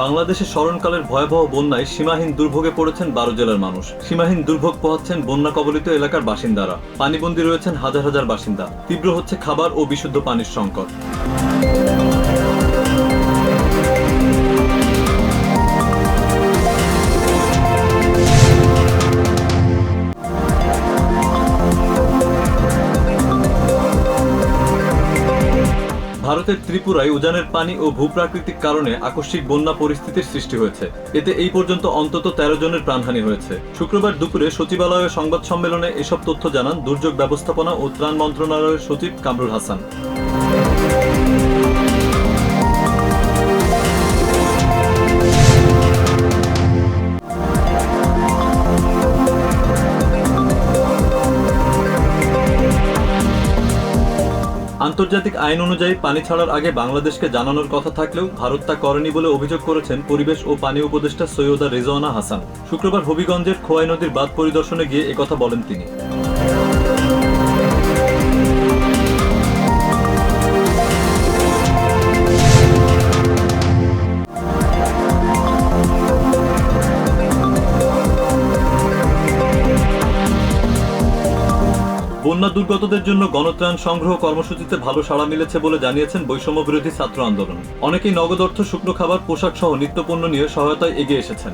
বাংলাদেশে স্মরণকালের ভয়াবহ বন্যায় সীমাহীন দুর্ভোগে পড়েছেন 12 জেলার মানুষ। সীমাহীন দুর্ভোগ পোহাচ্ছেন বন্যা কবলিত এলাকার বাসিন্দারা। পানিবন্দী রয়েছেন হাজার হাজার বাসিন্দা। তীব্র হচ্ছে খাবার ও বিশুদ্ধ পানির সংকট। ভারতের ত্রিপুরায় উজানের পানি ও ভূপ্রাকৃতিক কারণে আকস্মিক বন্যা পরিস্থিতির সৃষ্টি হয়েছে। এতে এই পর্যন্ত অন্তত 13 জনের প্রাণহানি হয়েছে। শুক্রবার দুপুরে সচিবালয়ের সংবাদ সম্মেলনে এসব তথ্য জানান দুর্যোগ ব্যবস্থাপনা ও ত্রাণ মন্ত্রণালয়ের সচিব কামরুল হাসান। আন্তর্জাতিক আইন অনুযায়ী পানি ছাড়ার আগে বাংলাদেশকে জানানোর কথা থাকলেও ভারত তা করেনি বলে অভিযোগ করেছেন পরিবেশ ও পানি উপদেষ্টা সৈয়দা রেজওয়ানা হাসান। শুক্রবার হবিগঞ্জের খোয়াই নদীর বাঁধ পরিদর্শনে গিয়ে একথা বলেন তিনি। বন্যা দুর্গতদের জন্য গণত্রাণ সংগ্রহ কর্মসূচিতে ভালো সাড়া মিলেছে বলে জানিয়েছেন বৈষম্য বিরোধী ছাত্র আন্দোলন। অনেকেই নগদ অর্থ, শুকনো খাবার, পোশাক সহ নিত্যপণ্য নিয়ে সহায়তায় এগিয়ে এসেছেন।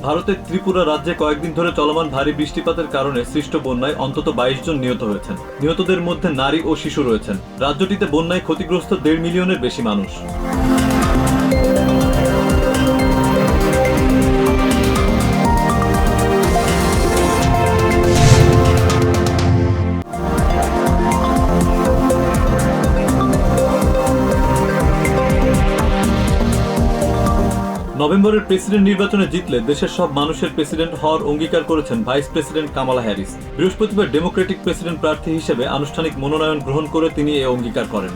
ভারতের ত্রিপুরা রাজ্যে কয়েকদিন ধরে চলমান ভারী বৃষ্টিপাতের কারণে সৃষ্ট বন্যায় অন্তত 22 জন নিহত হয়েছেন। নিহতদের মধ্যে নারী ও শিশু রয়েছেন। রাজ্যটিতে বন্যায় ক্ষতিগ্রস্ত 1.5 মিলিয়নের বেশি মানুষ। নভেম্বরের প্রেসিডেন্ট নির্বাচনে জিতলে দেশের সব মানুষের প্রেসিডেন্ট হওয়ার অঙ্গীকার করেছেন ভাইস প্রেসিডেন্ট কামালা হ্যারিস। বৃহস্পতিবার ডেমোক্রেটিক প্রেসিডেন্ট প্রার্থী হিসেবে আনুষ্ঠানিক মনোনয়ন গ্রহণ করে তিনি এ অঙ্গীকার করেন।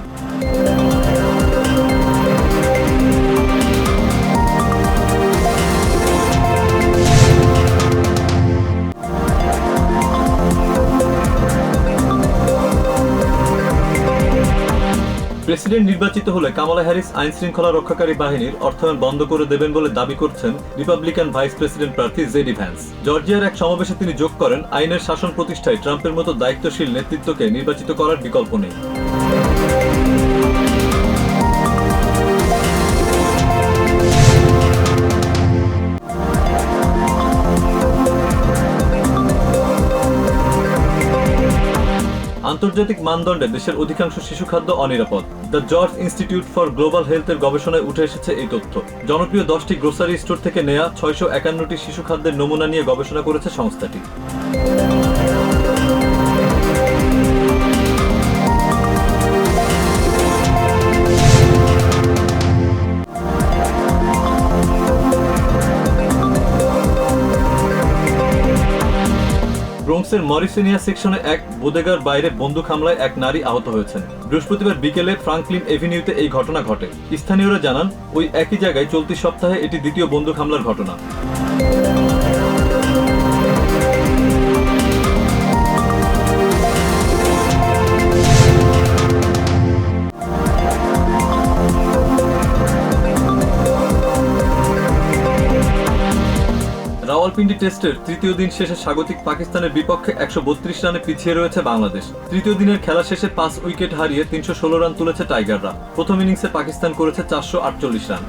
প্রেসিডেন্ট নির্বাচিত হলে কামালা হ্যারিস আইন শৃঙ্খলা রক্ষাকারী বাহিনীর অর্থায়ন বন্ধ করে দেবেন বলে দাবি করছেন রিপাবলিকান ভাইস প্রেসিডেন্ট প্রার্থী জেডি ভ্যান্স। জর্জিয়ার এক সমাবেশে তিনি যোগ করেন, আইনের শাসন প্রতিষ্ঠায় ট্রাম্পের মতো দায়িত্বশীল নেতৃত্বকে নির্বাচিত করার বিকল্প নেই। আন্তর্জাতিক মানদণ্ডে দেশের অধিকাংশ শিশু খাদ্য অনিরাপদ। The George institute for global হেলথের গবেষণায় উঠে এসেছে এই তথ্য। জনপ্রিয় 10টি গ্রোসারি স্টোর থেকে নেয়া 651টি শিশু খাদ্যের নমুনা নিয়ে গবেষণা করেছে সংস্থাটি। ব্রোঙ্কসের মরিসিনিয়া সেকশনে এক বোদেগার বাইরে বন্দুক হামলায় এক নারী আহত হয়েছেন। বৃহস্পতিবার বিকেলে ফ্রাঙ্কলিন এভিনিউতে এই ঘটনা ঘটে। স্থানীয়রা জানান, ওই একই জায়গায় চলতি সপ্তাহে এটি দ্বিতীয় বন্দুক হামলার ঘটনা। রাওয়ালপিন্ডি টেস্টের তৃতীয় দিন শেষে স্বাগতিক পাকিস্তানের বিপক্ষে 132 রানে পিছিয়ে রয়েছে বাংলাদেশ। তৃতীয় দিনের খেলা শেষে 5 উইকেট হারিয়ে 316 রান তুলেছে টাইগাররা। প্রথম ইনিংসে পাকিস্তান করেছে 448 রান।